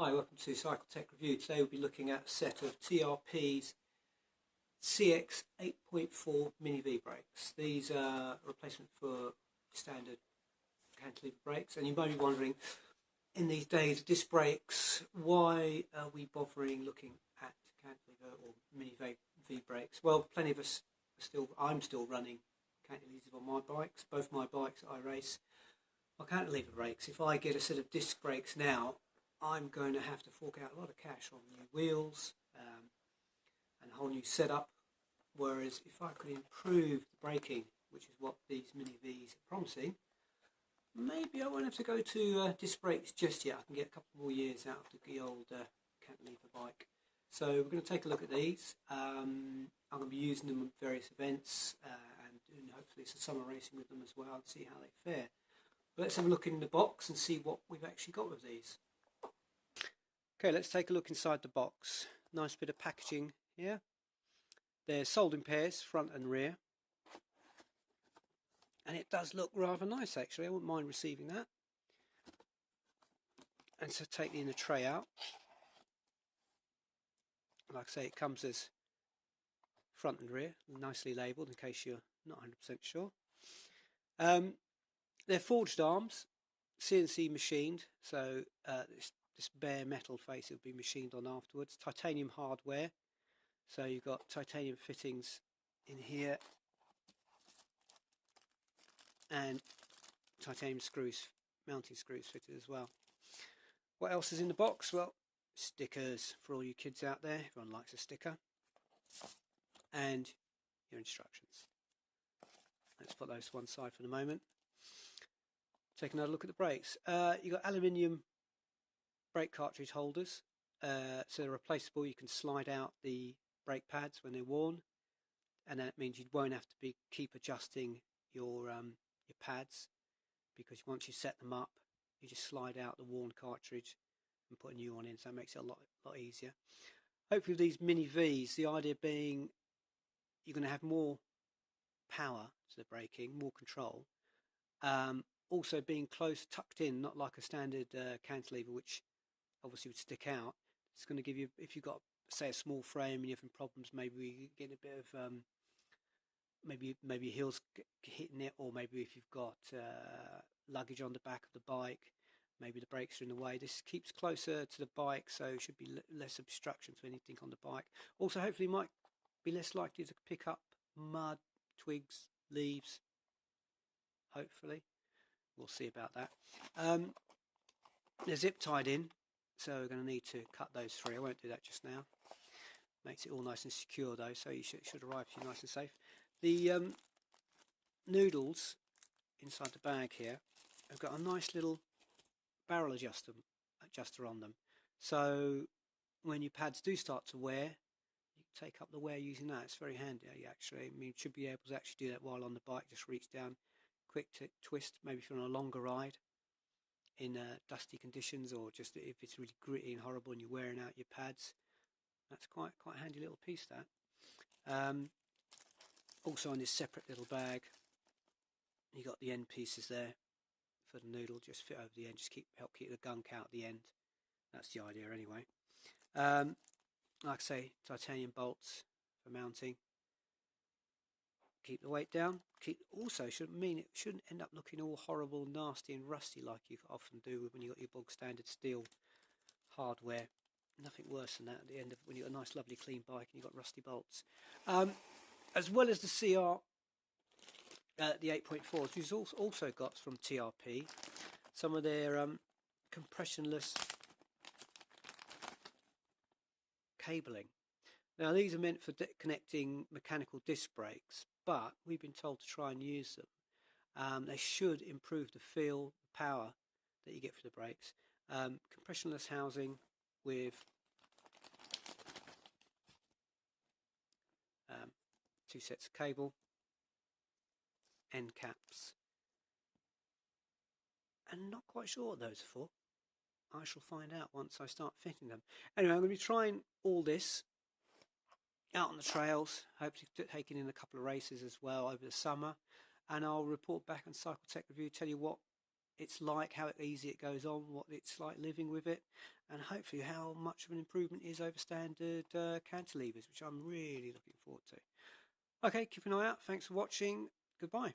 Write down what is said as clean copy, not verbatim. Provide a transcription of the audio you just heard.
Hi, welcome to CycleTechReview. Today we'll be looking at a set of TRP's CX8.4 mini V brakes. These are a replacement for standard cantilever brakes, and you might be wondering, in these days of disc brakes, why are we bothering looking at cantilever or mini V brakes? Well, plenty of us I'm still running cantilevers on my bikes. Both my bikes that I race are cantilever brakes. If I get a set of disc brakes now, I'm going to have to fork out a lot of cash on new wheels and a whole new setup, whereas if I could improve the braking, which is what these mini Vs are promising, maybe I won't have to go to disc brakes just yet. I can get a couple more years out of the old cantilever bike. So we're going to take a look at these. I'm going to be using them at various events and doing hopefully some summer racing with them as well and see how they fare. But let's have a look in the box and see what we've actually got with these. Okay, let's take a look inside the box. Nice bit of packaging here. They're sold in pairs, front and rear. And it does look rather nice actually, I wouldn't mind receiving that. And so take the inner tray out. Like I say, it comes as front and rear, nicely labelled in case you're not 100% sure. They're forged arms, CNC machined, so this bare metal face will be machined on afterwards. Titanium hardware, so you've got titanium fittings in here and titanium screws, mounting screws fitted as well. What else is in the box? Well, stickers for all you kids out there. Everyone likes a sticker. And your instructions. Let's put those to one side for the moment. Take another look at the brakes. You've got aluminium brake cartridge holders, so they're replaceable. You can slide out the brake pads when they're worn, and that means you won't have to keep adjusting your pads, because once you set them up, you just slide out the worn cartridge and put a new one in, so it makes it a lot easier. Hopefully with these mini Vs, the idea being you're going to have more power to the braking, more control. Also being close, tucked in, not like a standard cantilever, which obviously would stick out. It's going to give you, if you've got, say, a small frame and you're having problems, maybe you get a bit of maybe your heels hitting it, or maybe if you've got luggage on the back of the bike, maybe the brakes are in the way. This keeps closer to the bike, so it should be less obstruction to anything on the bike. Also, hopefully, might be less likely to pick up mud, twigs, leaves. Hopefully, we'll see about that. They're zip tied in, so we're going to need to cut those free. I won't do that just now. Makes it all nice and secure though, so you should arrive to you nice and safe. The noodles inside the bag here have got a nice little barrel adjuster on them, so when your pads do start to wear, you can take up the wear using that. It's very handy actually. I mean, you should be able to actually do that while on the bike. Just reach down, quick twist, maybe if you're on a longer ride in dusty conditions, or just if it's really gritty and horrible and you're wearing out your pads. That's quite a handy little piece, that. Also in this separate little bag, you got the end pieces there for the noodle, just fit over the end, just help keep the gunk out at the end. That's the idea anyway. Like I say, titanium bolts for mounting. Keep the weight down. Also shouldn't end up looking all horrible, nasty and rusty like you often do when you got your bog standard steel hardware. Nothing worse than that at the end of when you've got a nice lovely clean bike and you've got rusty bolts. As well as the CR, the 8.4s, we've also got from TRP some of their compressionless cabling. Now these are meant for connecting mechanical disc brakes, but we've been told to try and use them. They should improve the feel, the power that you get for the brakes. Compressionless housing with 2 sets of cable, end caps, and not quite sure what those are for. I shall find out once I start fitting them. Anyway, I'm going to be trying all this out on the trails, hopefully taking in a couple of races as well over the summer, and I'll report back on CycleTechReview, tell you what it's like, how easy it goes on, what it's like living with it, and hopefully how much of an improvement it is over standard cantilevers, which I'm really looking forward to. Okay, keep an eye out. Thanks for watching. Goodbye.